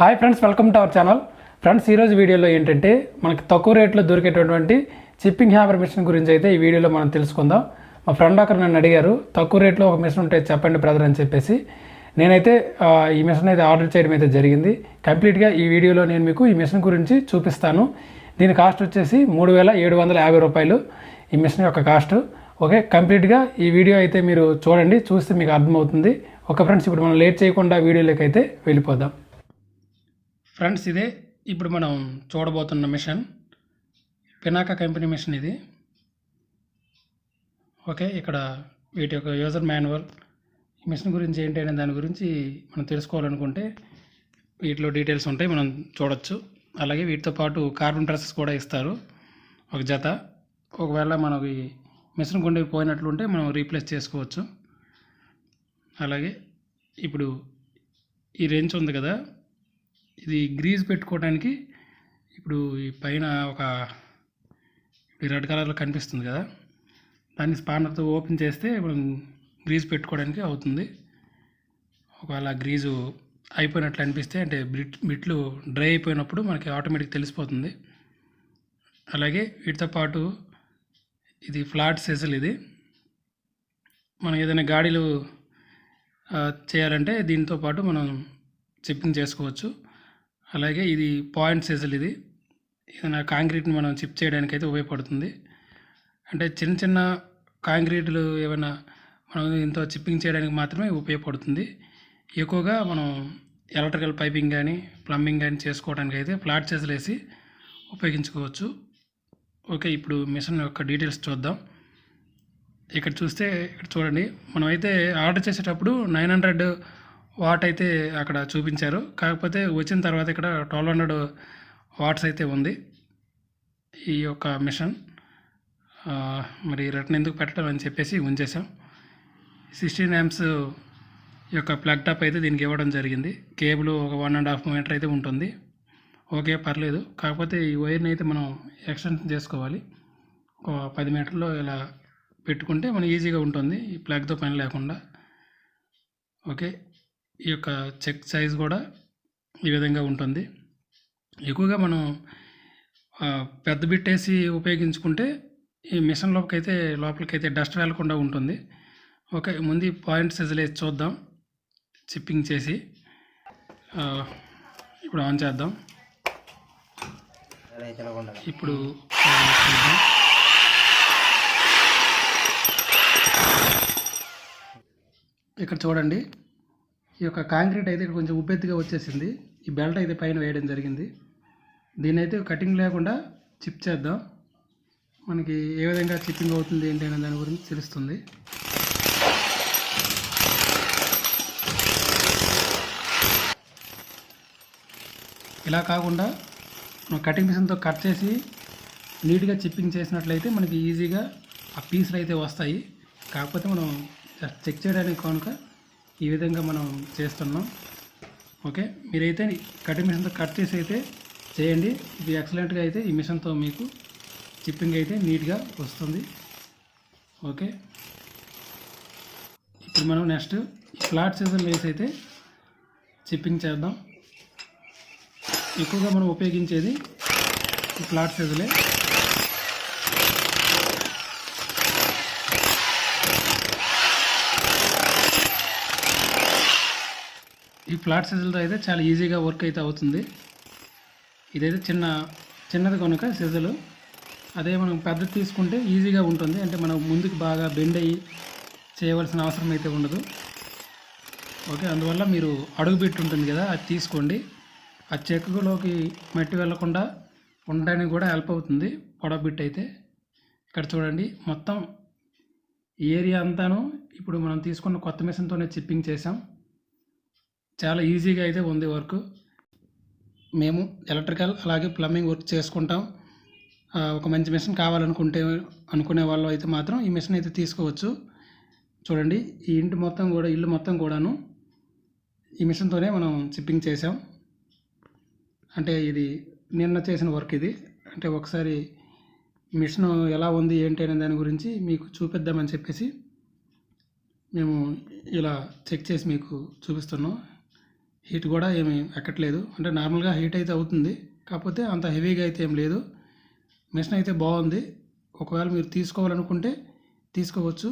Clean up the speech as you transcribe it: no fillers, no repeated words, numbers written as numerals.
Hi friends, welcome to our channel. Friends, ఈరోజు వీడియోలో ఏంటంటే మనకి తక్కువ రేట్లో దొరికేటటువంటి చిప్పింగ్ హ్యామర్ మిషన్ గురించి అయితే ఈ వీడియోలో మనం తెలుసుకుందాం. మా ఫ్రెండ్ ఒకరు నన్ను అడిగారు, తక్కువ రేట్లో ఒక మిషన్ ఉంటే చెప్పండి బ్రదర్ అని చెప్పేసి. నేనైతే ఈ మిషన్ అయితే ఆర్డర్ చేయడం అయితే జరిగింది. కంప్లీట్గా ఈ వీడియోలో నేను మీకు ఈ మిషన్ గురించి చూపిస్తాను. దీని కాస్ట్ వచ్చేసి 3750 రూపాయలు ఈ మిషన్ యొక్క కాస్ట్. ఓకే, కంప్లీట్గా ఈ వీడియో అయితే మీరు చూడండి, చూస్తే మీకు అర్థమవుతుంది. ఓకే ఫ్రెండ్స్, ఇప్పుడు మనం లేట్ చేయకుండా వీడియోలోకి అయితే వెళ్ళిపోదాం. ఫ్రెండ్స్, ఇదే ఇప్పుడు మనం చూడబోతున్న మిషన్, పినాకా కంపెనీ మిషన్ ఇది. ఓకే, ఇక్కడ వీటి యొక్క యూజర్ మాన్యువల్, ఈ మిషన్ గురించి ఏంటి అనే దాని గురించి మనం తెలుసుకోవాలనుకుంటే వీటిలో డీటెయిల్స్ ఉంటాయి, మనం చూడొచ్చు. అలాగే వీటితో పాటు కార్బన్ బ్రషెస్ కూడా ఇస్తారు ఒక జత. ఒకవేళ మనకి మిషన్ కొండ పోయినట్లుంటే మనం రీప్లేస్ చేసుకోవచ్చు. అలాగే ఇప్పుడు ఈ రెంచ్ ఉంది కదా, ఇది గ్రీజ్ పెట్టుకోవడానికి ఇప్పుడు ఈ పైన ఒక రెడ్ కలర్లో కనిపిస్తుంది కదా, దాన్ని స్పానర్తో ఓపెన్ చేస్తే మనం గ్రీజ్ పెట్టుకోవడానికి అవుతుంది. ఒకవేళ గ్రీజు అయిపోయినట్లు అనిపిస్తే, అంటే బిట్లు డ్రై అయిపోయినప్పుడు మనకి ఆటోమేటిక్ తెలిసిపోతుంది. అలాగే వీటితో పాటు ఇది ఫ్లాట్ సెజల్. ఇది మనం ఏదైనా గాడీలు చేయాలంటే దీంతో పాటు మనం చిప్పింగ్ చేసుకోవచ్చు. అలాగే ఇది పాయింట్ సెజల్. ఇది ఏదైనా కాంక్రీట్ని మనం చిప్ చేయడానికి అయితే ఉపయోగపడుతుంది. అంటే చిన్న చిన్న కాంక్రీట్లు ఏమైనా మనం ఇంత చిప్పింగ్ చేయడానికి మాత్రమే ఉపయోగపడుతుంది. ఎక్కువగా మనం ఎలక్ట్రికల్ పైపింగ్ కానీ ప్లంబింగ్ కానీ చేసుకోవడానికి అయితే ఫ్లాట్ సెజల్ వేసి ఉపయోగించుకోవచ్చు. ఓకే, ఇప్పుడు మిషన్ యొక్క డీటెయిల్స్ చూద్దాం. ఇక్కడ చూస్తే, ఇక్కడ చూడండి, మనమైతే ఆర్డర్ చేసేటప్పుడు 900 వాట్ అయితే అక్కడ చూపించారు. కాకపోతే వచ్చిన తర్వాత ఇక్కడ 1200 వాట్స్ అయితే ఉంది ఈ యొక్క మిషన్. మరి రిటర్న్ ఎందుకు పెట్టడం అని చెప్పేసి ఉంచేసాం. 16 amps యొక్క ప్లగ్ టాప్ అయితే దీనికి ఇవ్వడం జరిగింది. కేబుల్ ఒక 1.5 మీటర్ అయితే ఉంటుంది. ఓకే, పర్లేదు. కాకపోతే ఈ వైర్ని అయితే మనం ఎక్స్టెన్షన్ చేసుకోవాలి. ఒక 10 మీటర్లో ఇలా పెట్టుకుంటే మనం ఈజీగా ఉంటుంది, ఈ ప్లగ్తో పని లేకుండా. ఓకే, ఈ యొక్క చెక్ సైజ్ కూడా ఈ విధంగా ఉంటుంది. ఎక్కువగా మనం పెద్ద బిట్ వేసి ఉపయోగించుకుంటే ఈ మిషన్ లోపలికైతే డస్ట్ వెళ్ళకుండా ఉంటుంది. ఓకే, ముందు పాయింట్ సైజులు వేసి చూద్దాం చిప్పింగ్ చేసి. ఇప్పుడు ఆన్ చేద్దాం. ఇప్పుడు చూద్దాం. ఇక్కడ చూడండి, ఈ యొక్క కాంక్రీట్ అయితే ఇక్కడ కొంచెం ఉబ్బెత్తుగా వచ్చేసింది. ఈ బెల్ట్ అయితే పైన వేయడం జరిగింది. దీన్ని అయితే కటింగ్ లేకుండా చిప్ చేద్దాం. మనకి ఏ విధంగా చిప్పింగ్ అవుతుంది ఏంటి అనే దాని గురించి తెలుస్తుంది. ఇలా కాకుండా మనం కటింగ్ మిషన్తో కట్ చేసి నీట్గా చిప్పింగ్ చేసినట్లయితే మనకి ఈజీగా ఆ పీసులు అయితే వస్తాయి. కాకపోతే మనం జస్ట్ చెక్ చేయడానికి కనుక ఈ విధంగా మనం చేస్తున్నాం. ఓకే, మీరైతే కటింగ్ మిషన్తో కట్ చేసి అయితే చేయండి. ఇది ఎక్సలెంట్గా అయితే ఈ మిషన్తో మీకు చిప్పింగ్ అయితే నీట్గా వస్తుంది. ఓకే, ఇప్పుడు మనం నెక్స్ట్ ఫ్లాట్ సీజన్ వేసి అయితే చిప్పింగ్ చేద్దాం. ఎక్కువగా మనం ఉపయోగించేది ఈ ఫ్లాట్ సీజలే. ఈ ఫ్లాట్ సైజులతో అయితే చాలా ఈజీగా వర్క్ అయితే అవుతుంది. ఇదైతే చిన్నది కనుక సైజులు, అదే మనం పెద్దది తీసుకుంటే ఈజీగా ఉంటుంది. అంటే మనం ముందుకు బాగా బెండ్ అయ్యి చేయవలసిన అవసరం అయితే ఉండదు. ఓకే, అందువల్ల మీరు అడుగు బిట్ ఉంటుంది కదా, అది తీసుకోండి. ఆ చెక్కులోకి మట్టి వెళ్ళకుండా ఉండడానికి కూడా హెల్ప్ అవుతుంది పొడవు బిట్ అయితే. ఇక్కడ చూడండి, మొత్తం ఈ ఏరియా అంతాను ఇప్పుడు మనం తీసుకున్న కొత్త మిషన్తోనే చిప్పింగ్ చేసాం. చాలా ఈజీగా అయితే ఉంది వర్క్. మేము ఎలక్ట్రికల్ అలాగే ప్లంబింగ్ వర్క్ చేసుకుంటాం. ఒక మంచి మిషన్ అనుకునే వాళ్ళు అయితే మాత్రం ఈ మిషన్ అయితే తీసుకోవచ్చు. చూడండి, ఈ ఇల్లు మొత్తం కూడాను ఈ మిషన్తోనే మనం చిప్పింగ్ చేసాం. అంటే ఇది నిన్న చేసిన వర్క్ ఇది. అంటే ఒకసారి మిషన్ ఎలా ఉంది ఏంటి అనే దాని గురించి మీకు చూపిద్దామని చెప్పేసి మేము ఇలా చెక్ చేసి మీకు చూపిస్తున్నాం. హీట్ కూడా ఏమి ఎక్కట్లేదు. అంటే నార్మల్గా హీట్ అయితే అవుతుంది, కాకపోతే అంత హెవీగా అయితే ఏం లేదు. మెషిన్ అయితే బాగుంది. ఒకవేళ మీరు తీసుకోవాలనుకుంటే తీసుకోవచ్చు.